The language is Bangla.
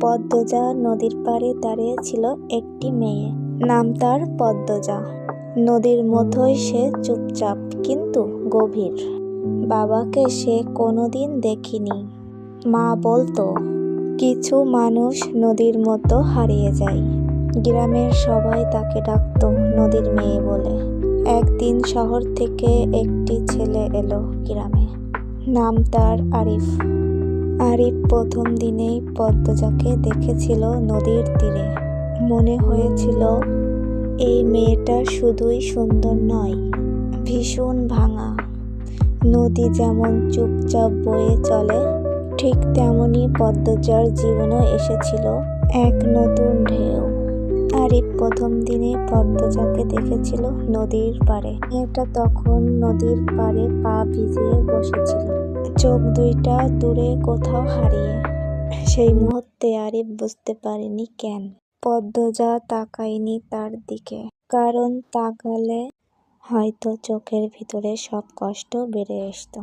পদ্মজা নদীর পাড়ে দাঁড়িয়ে ছিল একটি মেয়ে, নাম তার পদ্মজা। নদীর মতোই সে চুপচাপ কিন্তু গভীর। বাবাকে সে কোনোদিন দেখেনি। মা বলতো, কিছু মানুষ নদীর মতো হারিয়ে যায়। গ্রামের সবাই তাকে ডাকতো নদীর মেয়ে বলে। একদিন শহর থেকে একটি ছেলে এলো গ্রামে। নাম তার আরিফ। আরিফ প্রথম দিনেই পদ্মজাকে দেখেছিল নদীর তীরে। মনে হয়েছিল এই মেয়েটা শুধুই সুন্দর নয়, ভীষণ ভাঙা। নদী যেমন চুপচাপ বয়ে চলে, ঠিক তেমনি পদ্মজার জীবনও এসেছিল এক নতুন ঢেউ। আরিফ প্রথম দিনে পদ্মজাকে দেখেছিল নদীর পাড়ে। মেয়েটা তখন নদীর পাড়ে পা ভিজিয়ে বসেছিল, চোখ দুইটা দূরে কোথাও হারিয়ে। সেই মুহূর্তে আরিফ বুঝতে পারেনি কেন পদ্মজা তাকায়নি তার দিকে। কারণ তাকালে হয়তো চোখের ভিতরে সব কষ্ট বেড়ে আসতো।